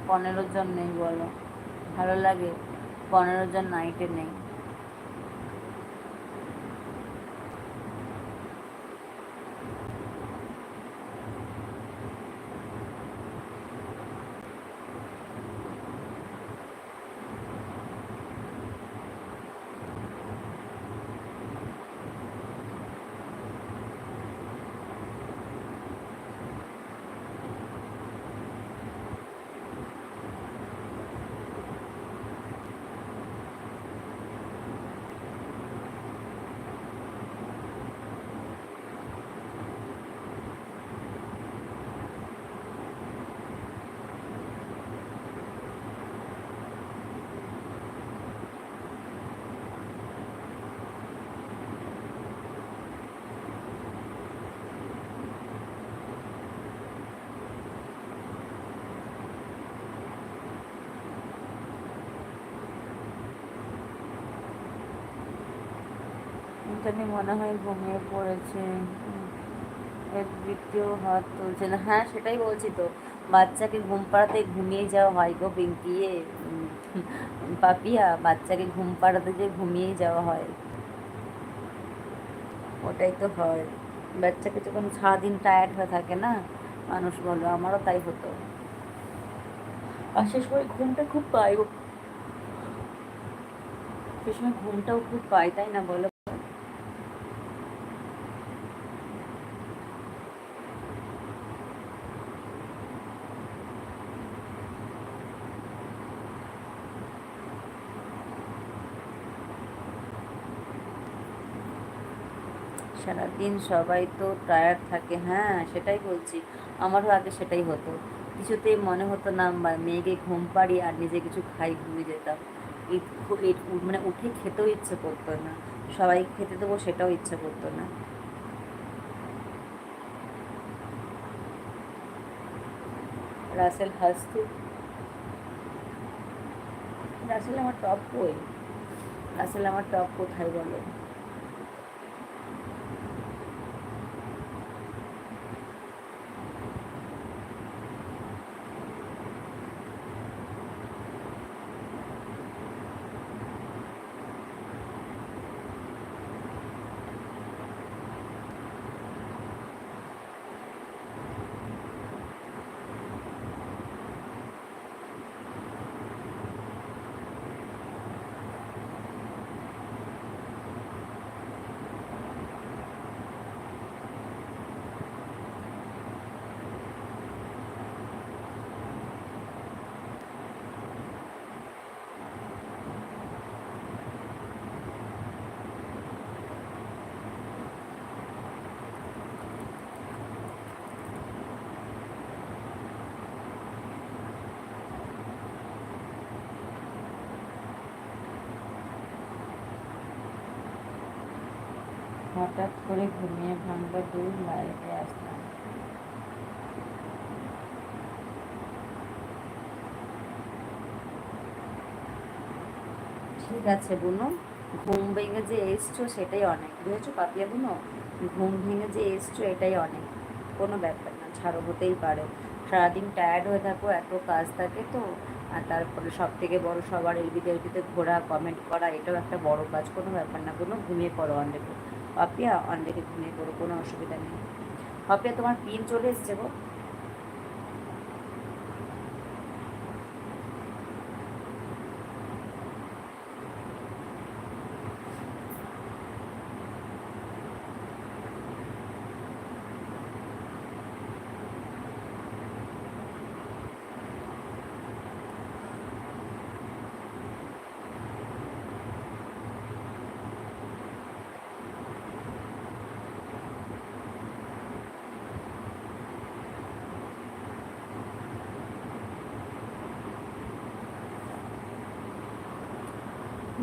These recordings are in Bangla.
15 জন নেই বলো, ভালো লাগে? 15 জন নাইটে নেই। এখানে মনে হয় ঘুমিয়ে পড়েছে। এর দ্বিতীয় হাত তুলছে না, হ্যাঁ সেটাই বলছি তো, বাচ্চাকে ঘুম পাড়াতে ঘুমিয়ে যাওয়া হয় গো পিঙ্কি, পাপিয়া, বাচ্চাকে ঘুম পাড়াতে যে ঘুমিয়ে যাওয়া হয়, ওটাই তো হয়। বাচ্চাকে যখন সারাদিন টায়ার্ড হয়ে থাকে না মানুষ, বলো আমারও তাই হতো। আর সে সময় ঘুমটা খুব পাই, সে সময় ঘুমটাও খুব পাই, তাই না বলো? সারাদিন সবাই তো টায়ার্ড থাকে, হ্যাঁ সেটাই বলছি। আমারও আগে সেটাই হতো, কিছুতেই মনে হতো না মেয়েকে ঘুম পাড়ি আর নিজে কিছু খাই, ঘুমিয়ে যেতাম। মানে উঠে খেতেও ইচ্ছে করতো না, সবাই খেতে দেবো সেটাও ইচ্ছে করতো না। রাসেল হাসতে, রাসেল আমার টপ কই? রাসেল আমার টপ কোথায় বলো? হঠাৎ করে ঘুমিয়ে ভাঙলো, দূর লাইটে আসলাম। ঠিক আছে বুনু, ঘুম ভেঙে যে এসছো সেটাই অনেক, বুঝেছো পাপিয়া বুনু? ঘুম ভেঙে যে এসছো এটাই অনেক, কোনো ব্যাপার না, ছাড়ো, হতেই পারে। সারাদিন টায়ার্ড হয়ে থাকো, এত কাজ থাকে তো। আর তারপরে সব থেকে বড়, সবার এলবিতে এলবিতে ঘোরা, কমেন্ট করা, এটাও একটা বড় কাজ, কোনো ব্যাপার না বুনু, ঘুমিয়ে পড়ো অনডেকে। পাপিয়া অনডেকে ঘুমিয়ে পড়ো, কোনো অসুবিধা নেই। পাপিয়া তোমার পিন চলে এসছে গো।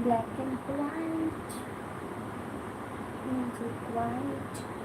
Black and white, magic white.